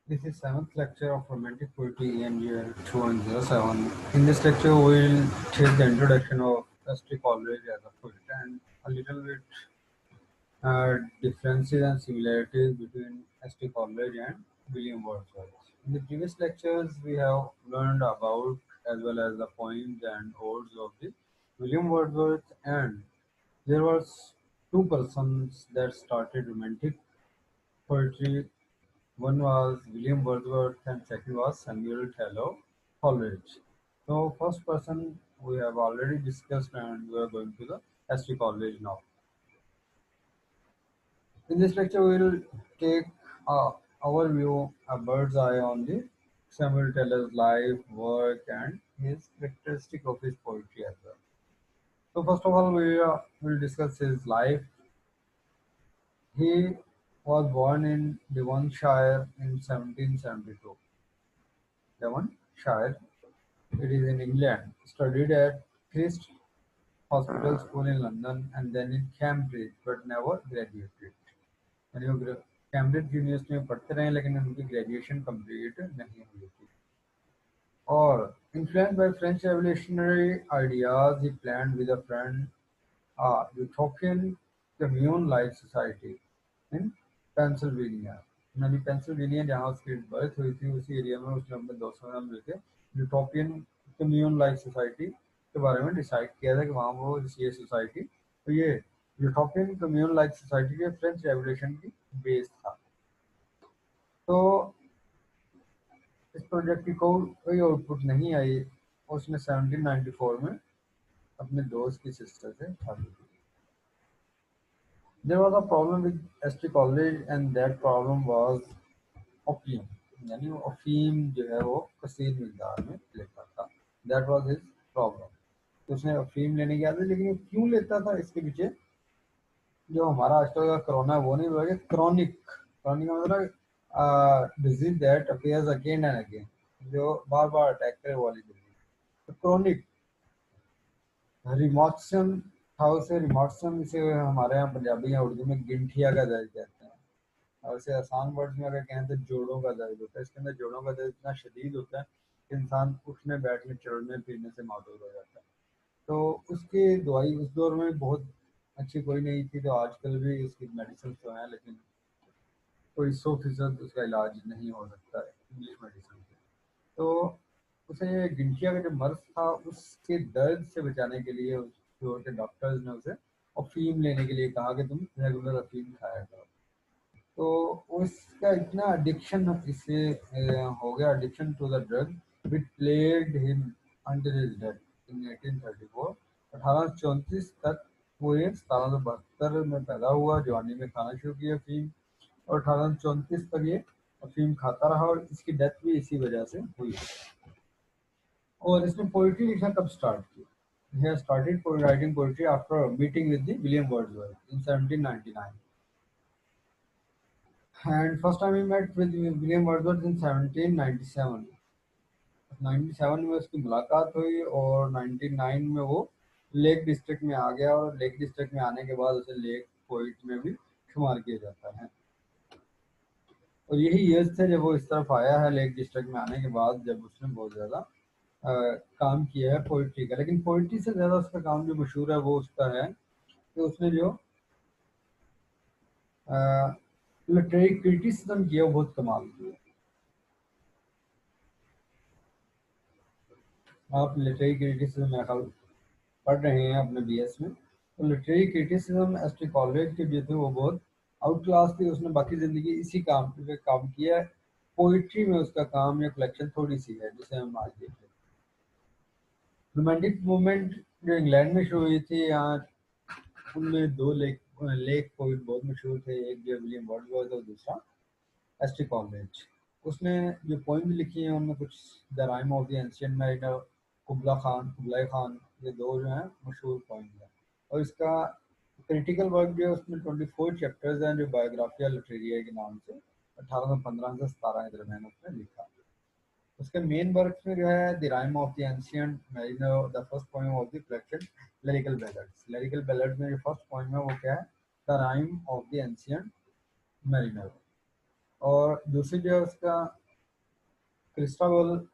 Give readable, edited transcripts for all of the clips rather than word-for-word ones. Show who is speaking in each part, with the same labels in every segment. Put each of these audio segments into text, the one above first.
Speaker 1: This is seventh lecture of Romantic Poetry ENGL 2107. In this lecture, we will take the introduction of S.T. Coleridge as a poet and a little bit differences and similarities between S.T. Coleridge and William Wordsworth. In the previous lectures, we have learned about as well as the poems and odes of the William Wordsworth, and there was two persons that started romantic poetry. One was William Wordsworth and second was Samuel Taylor Coleridge. So first person we have already discussed and we are going to the S.T. Coleridge now. In this lecture we will take a overview, a bird's eye on the Samuel Taylor's life, work and his characteristic of his poetry as well. So first of all we will discuss his life. He was born in Devonshire in 1772. Devonshire. It is in England. Studied at Christ Hospital School in London and then in Cambridge, but never graduated. यानी वो Cambridge university में पढ़ते रहे लेकिन उनकी graduation complete नहीं हुई थी. और influenced by French revolutionary ideas, he planned with a friend a utopian commune-like society in Pennsylvania. यानी पेंसिल्वेनिया जहाँ उसकी बर्थ हुई थी उसी एरिया में उसने अपने दोस्तों में मिलकर यूटोपियन कम्यून लाइक सोसाइटी के बारे में डिसाइड किया था कि वहाँ वो ये सोसाइटी, तो ये यूटोपियन कम्यून लाइक सोसाइटी के फ्रेंच रेवोल्यूशन की बेस था. तो इस प्रोजेक्ट की कोई आउटपुट नहीं आई. उसने 1794 में अपने दोस्त की सिस्टर से शादी की. There was a problem with S.T. Coleridge and that problem was opium. यानी वो अफीम जो है वो कसीर मिकदार में लेता था. That was his problem. तो उसने अफीम लेने की आदत, लेकिन वो क्यों लेता था इसके पीछे जो हमारा आजकल का कोरोना वो नहीं हुआ. क्रॉनिक क्रॉनिक का मतलब disease that appears again and again, जो बार बार अटैक करे वाली डिजीज. तो क्रॉनिक रिमोक्सिन था उसे. रिमोक्सिन इसे हमारे यहाँ पंजाबी या उर्दू में गिंठिया का दर्द कहते हैं. और इसे आसान वर्ड्स में अगर कहें तो जोड़ों का दर्द होता है. इसके अंदर जोड़ों का दर्द इतना शदीद होता है कि इंसान उठने बैठने चलने फिरने से माजूर हो जाता है. तो उसकी दवाई उस दौर में बहुत अच्छी कोई नहीं थी. तो आजकल भी उसकी मेडिसिन तो हैं लेकिन कोई 100% उसका इलाज नहीं हो सकता है इंग्लिश मेडिसिन से. तो उसे ये गिंठिया का जो मर्ज था उसके दर्द से बचाने के लिए उस दौर के डॉक्टर्स ने उसे अफीम लेने के लिए कहा कि तुम रेगुलर अफीम खाया करो. तो उसका इतना एडिक्शन इससे हो गया, addiction to the drug, which plagued him until his death in 1834. 1834 तक वो ये 1772 में पैदा हुआ, जवानी में खाना शुरू किया अफीम, और 1834 तक ये अफीम खाता रहा और इसकी डेथ भी इसी वजह से हुई. और इसने पोइट्री लिखना कब स्टार्ट किया? He has started writing poetry after meeting with the William Wordsworth in 1799. And first time he met with William Wordsworth in 1797. 97 में उसकी मुलाकात हुई और 99 में वो लेक डिस्ट्रिक्ट में आ गया, और लेक डिस्ट्रिक्ट में आने के बाद उसे लेक पोइट में भी शुमार किया जाता है. और यही ईयर्स थे जब वो इस तरफ आया है लेक डिस्ट्रिक्ट में आने के बाद, जब उसने बहुत ज़्यादा काम किया है पोइट्री का. लेकिन पोइट्री से ज़्यादा उसका काम जो मशहूर है वो उसका है कि उसने जो लिटरेरी क्रिटिसिज्म किया वो बहुत कमाल किया. आप लिटरेरी क्रिटिसिज्म मेरा ख्याल पढ़ रहे हैं अपने बीएस में. तो लिटरेरी क्रिटिसिज्म एसटी कॉलेज के जो थे वो बहुत आउट क्लास थी. उसने बाकी ज़िंदगी इसी काम पे काम किया है. पोइट्री में उसका काम या कलेक्शन थोड़ी सी है जिसे हम आज देख लेते हैं. रोमांटिक मूवमेंट जो इंग्लैंड में शुरू हुई थी, यहाँ उनमें दो लेक लेक पोइट बहुत मशहूर थे. एक जो विलियम वर्ड्सवर्थ और दूसरा एसटी कॉलेज. उसने जो पोइम लिखी हैं उनमें कुछ the rhyme of the ancient mariner, Kublai Khan, ये दो जो हैं मशहूर पोइम हैं. और इसका क्रिटिकल वर्क जो है उसमें 24 चैप्टर्स हैं जो बायोग्राफिया लिटरेरिया के नाम से 1815 से 17 के दरमियान उसने लिखा. उसके मेन वर्क में जो है the rhyme of the ancient mariner, the first poem of the collection lyrical ballads. Lyrical ballad में जो फर्स्ट पोइम है वो क्या है? The rhyme of the ancient mariner. और दूसरी जो है उसका क्रिस्टाबल,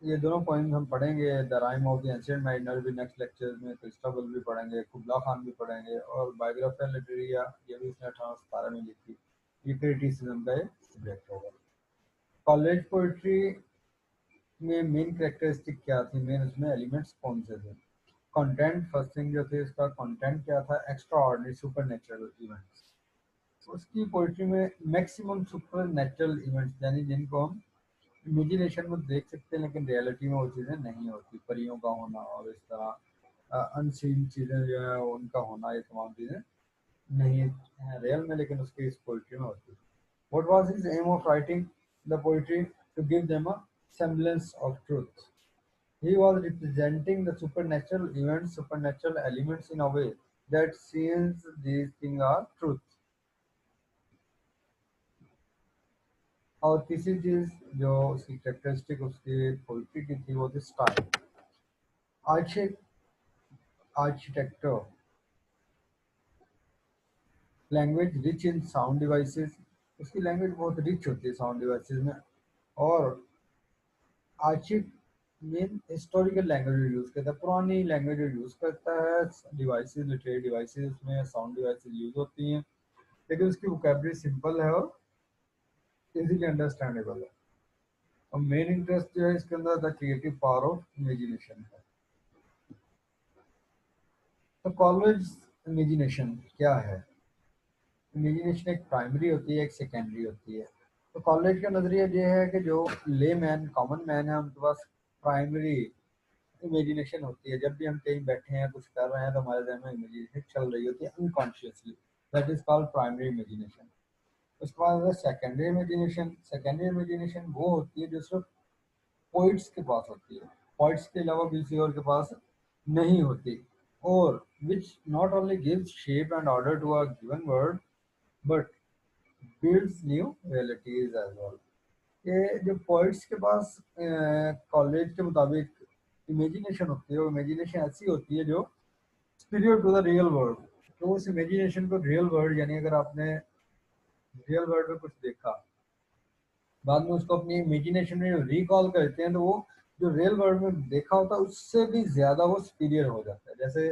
Speaker 1: ये दोनों पोइम्स हम पढ़ेंगे। The rhyme of the ancient minor भी नेक्स्ट लेक्चर में, क्रिस्टाबल भी पढ़ेंगे, कुबला खान भी पढ़ेंगे, और बायोग्राफी लिटरेरिया ये भी उसने 1817 में लिखी। ये क्रिटिसिज्म का एक सब्जेक्ट होगा। कॉलेज पोइट्री में मेन कैरेक्टरिस्टिक क्या थी, मेन उसमें एलिमेंट्स कौन से थे? कंटेंट, फर्स्ट थिंग जो थी उसका कंटेंट क्या था? Extra ordinary super natural events. उसकी पोइट्री में मैक्सिमम सुपर नेचुरल इवेंट्स, यानी जिनको हम इमेजिनेशन में देख सकते हैं लेकिन रियलिटी में वो चीज़ें नहीं होती, परियों का होना और इस तरह अनसीन चीज़ें जो है उनका होना, ये तमाम चीज़ें नहीं है रियल में, लेकिन उसकी इस पोइट्री में होती है। What was his aim of writing the poetry? To give them a semblance of truth. He was representing the supernatural events, supernatural elements in a way that seems these things are truth. और तीसरी चीज जो उसकी characteristic उसकी poetry की थी वो थी style. Architecture, language rich in sound devices, उसकी लैंग्वेज बहुत रिच होती है साउंड डिवाइसेस में। और आर्चिक मेन हिस्टोरिकल लैंग्वेज यूज करता है, पुरानी लैंग्वेज यूज करता है। डिवाइसेस, लिटरेरी डिवाइसेस उसमें साउंड डिवाइसेस यूज होती हैं, लेकिन उसकी वोकैबुलरी सिंपल है और इजीली अंडरस्टैंडेबल है। और मेन इंटरेस्ट जो है इसके अंदर the creative power of imagination है। तो कॉलेज इमेजिनेशन क्या है? इमेजिनेशन एक प्राइमरी होती है, एक सेकेंडरी होती है। तो कॉलेज का नजरिया ये है कि जो ले मैन, कॉमन मैन है, उनके पास प्राइमरी इमेजिनेशन होती है। जब भी हम कहीं बैठे हैं, कुछ कर रहे हैं, तो हमारे जहन में इमेजिनेशन चल रही होती है unconsciously. That is called primary imagination. उसके बाद सेकेंडरी इमेजिनेशन। सेकेंडरी इमेजिनेशन वो होती है जो सिर्फ पोइट्स के पास होती है, पोइट्स के अलावा किसी और के पास नहीं होती। और which not only gives shape and order to a given word but builds new realities as well. ये जो पोइट्स के पास कॉलेज के मुताबिक इमेजिनेशन होती है, वो इमेजिनेशन ऐसी होती है जो superior to the real world. तो उस इमेजिनेशन को रियल वर्ल्ड, यानी अगर आपने रियल वर्ल्ड में कुछ देखा, बाद में उसको अपनी इमेजिनेशन में रिकॉल करते हैं, तो वो जो रियल वर्ल्ड में देखा होता है उससे भी ज़्यादा वो superior हो जाता है। जैसे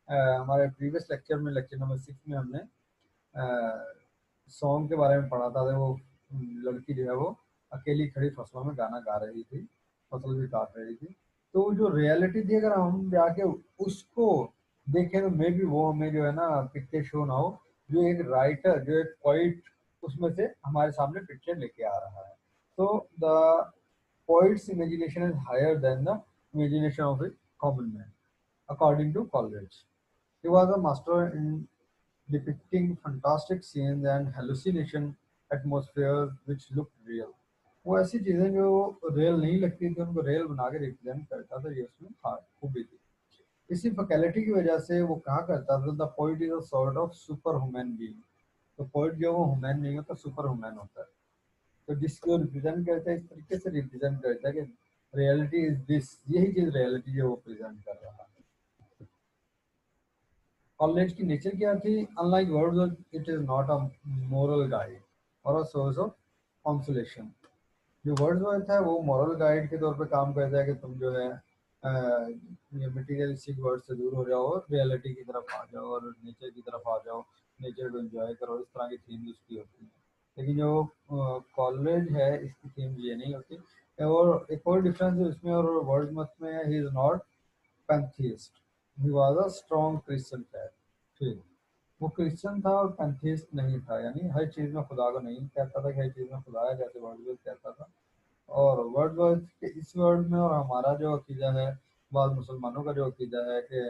Speaker 1: हमारे प्रीवियस लेक्चर में, लेक्चर नंबर 6 में हमने सॉन्ग के बारे में पढ़ा था। वो लड़की जो है वो अकेली खड़ी फसलों में गाना गा रही थी, फसल भी काट रही थी। तो जो रियलिटी थी, अगर हम जाके उसको देखें तो मे भी वो हमें जो है ना पिक्चर शो ना हो, जो एक राइटर, जो एक पोइट उसमें से हमारे सामने पिक्चर लेके आ रहा है। तो the poets imagination is higher than the imagination of a common man according to Coleridge. He was a master in depicting fantastic scenes and hallucination atmospheres which looked real. वो ऐसी चीजें जो रियल नहीं लगती थी उनको रियल बना के रिप्रेजेंट करता था, ये उसमें खूबी थी। इसी फैकल्टी की वजह से वो कहा करता था the poet is a sort of super human being. तो पोइट जो वो ह्यूमन नहीं होता, सुपर ह्यूमन होता है। तो जिसको रिप्रेजेंट करता है, इस तरीके से रिप्रेजेंट करता है कि रियलिटी इज दिस, यही चीज रियलिटी जो वो प्रेजेंट कर रहा है। कॉलेज की नेचर क्या थी? Unlike words, it is not a moral guide और अ सोर्स ऑफ कॉन्सोलेशन। जो वर्ड्सवर्थ है वो मॉरल गाइड के तौर पे काम करता है कि तुम जो है ये मटीरियलिस्टिक वर्ड से दूर हो जाओ और रियलिटी की तरफ आ जाओ और नेचर की तरफ आ जाओ, नेचर को एंजॉय करो। इस तरह की थीम उसकी होती है। लेकिन जो कॉलेज है इसकी थीम ये नहीं होती। और एक और डिफरेंस है इसमें और वर्ड्सवर्थ में, he is not pantheist, he was a strong Christian faith. ठीक, वो क्रिश्चियन था और पैंथियस्ट नहीं था, यानी हर चीज़ में खुदा को नहीं कहता था कि हर चीज़ में खुदा है, जैसे वर्डवर्थ कहता था। और वर्डवर्थ के इस वर्ड में और हमारा जो अकीदा है, बाद मुसलमानों का जो अकीदा है कि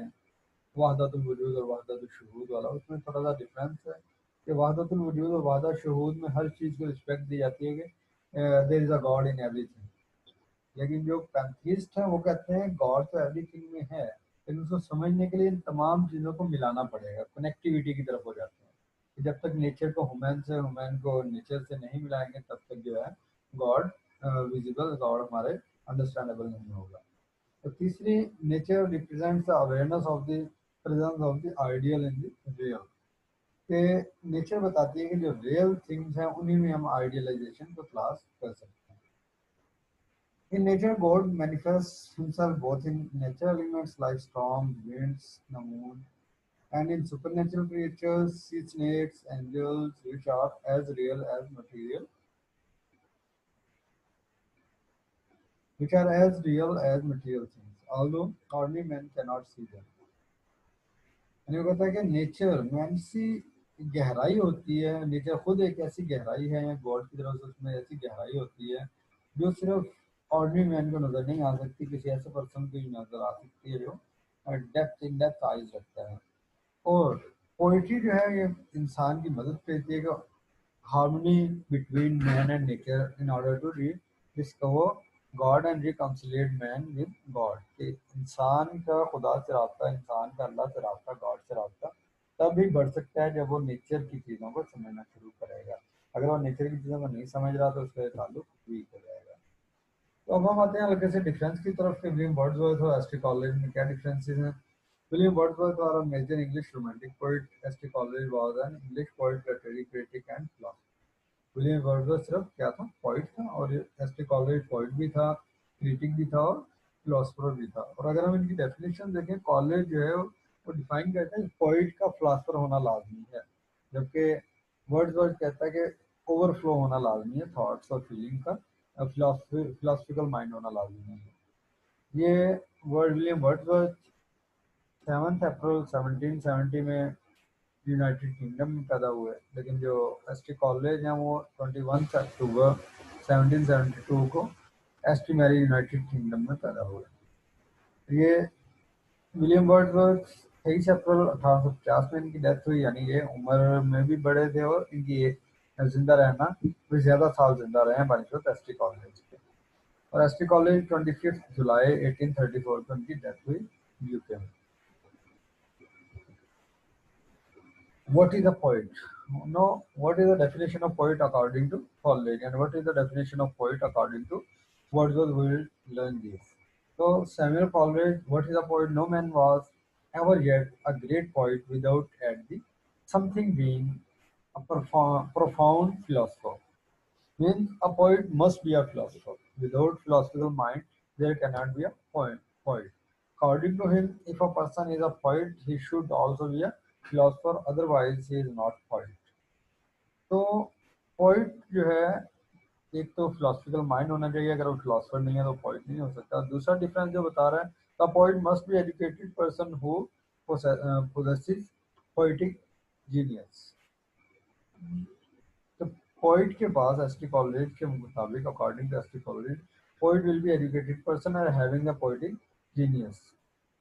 Speaker 1: वहदतुल वजूद और वहदतुल शुहूद वाला, उसमें थोड़ा सा डिफरेंस है कि वहदतुल वजूद और वहदत शुहूद में हर चीज़ को रिस्पेक्ट दी जाती है कि there is a god in everything. लेकिन जो पैंथियस्ट है वो कहते हैं गॉड तो एवरीथिंग में है, लेकिन उसको समझने के लिए इन तमाम चीज़ों को मिलाना पड़ेगा, कनेक्टिविटी की तरफ हो जाते हैं कि जब तक नेचर को ह्यूमन से, ह्यूमन को नेचर से नहीं मिलाएंगे, तब तक जो है गॉड विजिबल, गॉड हमारे अंडरस्टैंडेबल नहीं होगा। तो तीसरी, nature represents the awareness of the presence of the ideal in the real. कि नेचर बताती है कि जो रियल थिंग्स हैं उन्हीं में हम आइडियलाइजेशन को क्लास कर सकते हैं। In nature, God manifests himself both in natural elements like storms, winds, the moon, and in supernatural creatures, sea snakes, angels, which are as real as material things, although ordinary men cannot see them. मैंने कहता है कि nature में ऐसी गहराई होती है, nature खुद एक ऐसी गहराई है, गॉड की तरफ से उसमें ऐसी गहराई होती है जो सिर्फ ऑर्डिनरी मैन को नजर नहीं आ सकती, किसी ऐसे पर्सन को ही नजर आ सकती है जो डेप्थ इन डेप्थ आइज रखता है। और पोइट्री जो है ये इंसान की मदद करती है कि harmony between man and nature in order to discover God and reconcile man with God, कि इंसान का खुदा से रास्ता, इंसान का अल्लाह से रास्ता, गॉड से रास्ता तब ही बढ़ सकता है जब वो नेचर की चीज़ों को समझना शुरू करेगा। अगर वो नेचर की चीज़ों को नहीं समझ रहा तो उसका ताल्लुक वीक हो जाएगा। तो अब हम आते हैं हल्के से डिफरेंस की तरफ के विलियम वर्ड्सवर्थ और एस टी कॉलेज में क्या डिफरेंसेस हैं। William Wordsworth was a major English romantic poet. S.T. Coleridge was an English poet, literary critic, and philosopher. William Wordsworth सिर्फ क्या था, पोइट था, और एस.टी. कॉलेरिज पोइट भी था, क्रिटिक भी था और फिलोसफर भी था। और अगर हम इनकी डेफिनेशन देखें, कॉलेज जो है वो डिफाइन करते हैं पोइट का फिलोसफर होना लाजमी है, जबकि वर्ड्सवर्थ कहता है कि ओवरफ्लो होना लाजमी है, थॉट्स और फीलिंग का फिलोसफिकल माइंड होना लाजमी है। ये वर्ड विलियम वर्ड्सवर्थ 7 अप्रैल 1770 में यूनाइटेड किंगडम में पैदा हुए, लेकिन जो एस टी कॉलेज हैं वो 21 अक्टूबर 1772 को S T Mary United Kingdom में पैदा हुए। ये विलियम वर्ड्सवर्थ 23 अप्रैल 1850 में इनकी डेथ हुई, यानी ये उम्र में भी बड़े थे और इनकी जिंदा रहना भी ज़्यादा साल जिंदा रहे हैं बानिस्पत एस टी कॉलेज के। और एस टी कॉलेज 25 जुलाई 1834 को इनकी डेथ हुई यूके में। What is a poet? No, what is the definition of poet according to Coleridge, and what is the definition of poet according to Wordsworth? We will learn this. So, Samuel Coleridge, what is a poet? No man was ever yet a great poet without at the something being a profound philosopher. Means a poet must be a philosopher. Without philosophical mind, there cannot be a poet. According to him, if a person is a poet, he should also be a philosopher, otherwise he is not poet. तो poet जो है, एक तो philosophical mind होना चाहिए, अगर वो philosopher नहीं है तो पोइट नहीं हो सकता। दूसरा डिफरेंस जो बता रहा है, the poet must be educated person who possesses poetic genius। तो पोइट के पास एस टी कॉलेज के मुताबिक, according to S T Coleridge, poet will be educated person are having the poetic genius.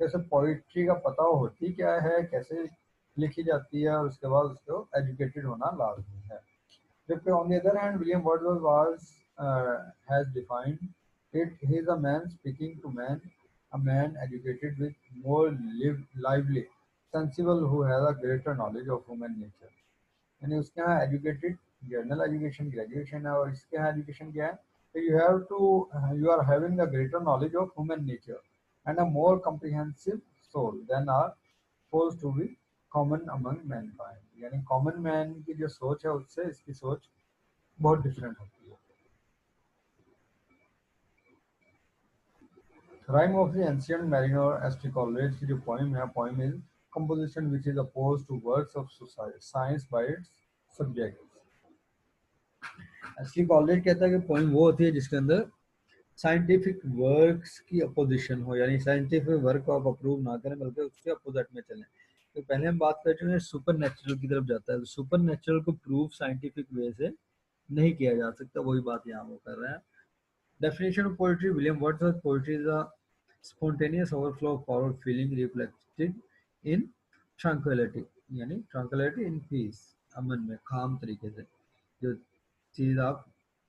Speaker 1: जैसे पोइट्री का पता होती क्या है, कैसे लिखी जाती है, और उसके बाद उसको एजुकेटेड होना लाजमी है। जबकि on the other hand William Wordsworth has defined it, he is a man speaking to man, a man educated with more lively, sensible, who has a greater knowledge of human nature। यानी उसके यहाँ educated general education graduation है, और इसके यहाँ education क्या है, तो you are having the greater knowledge of human nature and a more comprehensive soul than are suppose to be common among mankind. यानी कॉमन मैन की जो सोच है उससे इसकी सोच बहुत डिफरेंट होती है। Rhyme of the ancient mariner, S T college की जो पोइम है, poem is composition which is opposed to works of science by its subject। असली कॉलेज कहता है कि पोइम वो होती है जिसके अंदर साइंटिफिक वर्क्स की अपोजिशन हो, यानी साइंटिफिक वर्क को आप अप्रूव ना करें बल्कि उसके अपोजिट में चलें। तो पहले हम बात कर चुके हैं सुपर नेचुरल की तरफ जाता है, तो सुपर नेचुरल को प्रूव साइंटिफिक वे से नहीं किया जा सकता, वही बात यहाँ वो कर रहे हैं। Definition of poetry, William Wordsworth, poetry is a spontaneous overflow of power feeling reflected in tranquillity, यानी ट्रैंक्विलिटी इन पीस, अमन में, खाम तरीके से जो चीज़ आप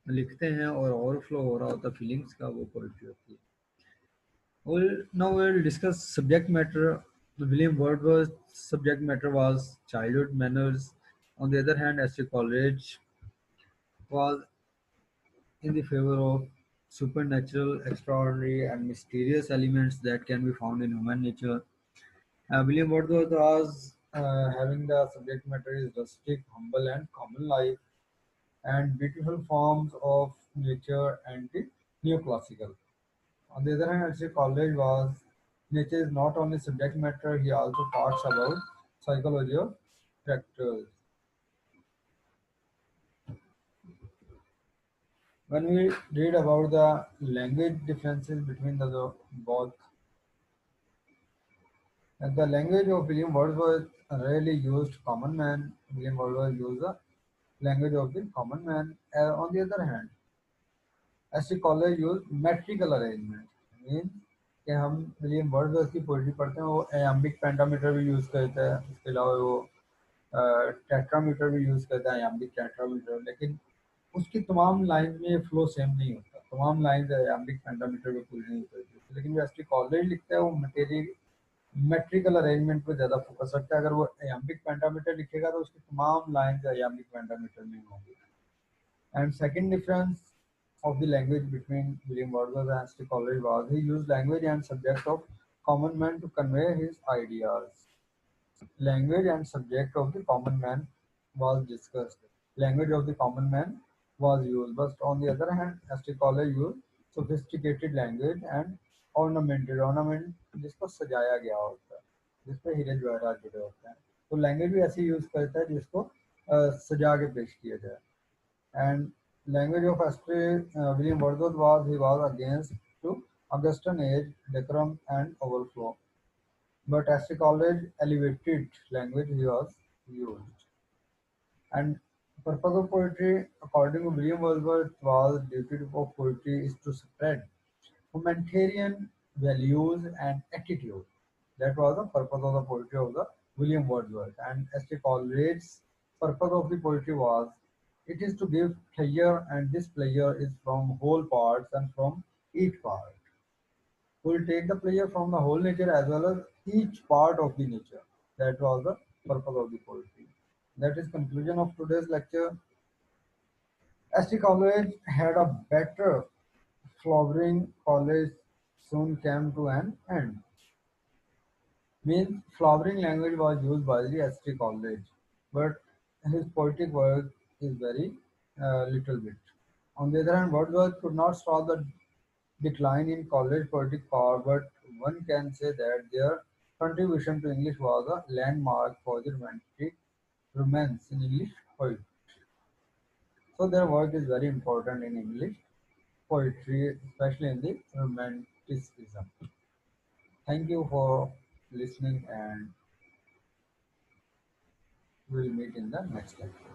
Speaker 1: लिखते हैं और ओवरफ्लो हो रहा होता फीलिंग्स का, वो पोइट्री होती है। We'll discuss subject matter. William Wordsworth's subject matter was childhood manners. On the other hand, S.T. Coleridge was in the favor of supernatural, extraordinary, and mysterious elements that can be found in human nature. William Wordsworth was having the subject matter is rustic, humble, and common life, and beautiful forms of nature and the neoclassical. On the other hand, H.C. College was nature is not only subject matter, he also talks about psychology of characters. When we read about the language differences between the both, and the language of William Wordsworth rarely used common man. William Wordsworth used the language of the common man. On the other hand, ऐसे college use metrical arrangement mean कि हम William Wordsworth की poetry पढ़ते हैं वो एम्बिक pentameter भी use करता है उसके अलावा वो टेट्रामीटर भी यूज़ करता है एम्बिक टेट्रामीटर लेकिन उसकी तमाम लाइन में फ्लो सेम नहीं होता तमाम लाइन एम्बिक पेंटामीटर में पूरी नहीं होती लेकिन जो एस कॉलेज लिखता है वो मटेरियल मेट्रिकल अरेंजमेंट पर ज़्यादा फोकस रखता है अगर वो एम्बिक पेंटामीटर लिखेगा तो उसकी तमाम लाइन एम्बिक पेंटामीटर में होंगी And second difference of the language between William Wordsworth and St. Coleridge was he used language and subject of common man to convey his ideas. Language and subject of the common man was discussed. Language of the common man was used, but on the other hand, St. Coleridge used sophisticated language and ornamented ornament जिसको सजाया गया होता है जिसपे हीरे जवाहरात जुड़े होते हैं तो लैंग्वेज भी ऐसी यूज करता है जिसको सजा के पेश किया जाए and language of Astray, William Wordsworth was against to Augustan age, decorum and overflow. But Astray College elevated language he was used. And purpose of poetry, according to William Wordsworth, was duty of poetry is to spread humanitarian values and attitude. That was the purpose of the poetry of the William Wordsworth. And S.T. Coleridge's purpose of the poetry was it is to give pleasure, and this pleasure is from whole parts and from each part. Will take the pleasure from the whole nature as well as each part of the nature. That was the purpose of the poetry. That is conclusion of today's lecture. S.T. Coleridge had a better flowering college soon came to an end. Means flowering language was used by the ST College, but his poetic work is very little bit. On the other hand, Wordsworth could not stop the decline in college poetic power, but one can say that their contribution to English was a landmark for the romantic romance in English poetry. So their work is very important in English poetry, especially in the romanticism. Thank you for listening and we'll meet in the next lecture.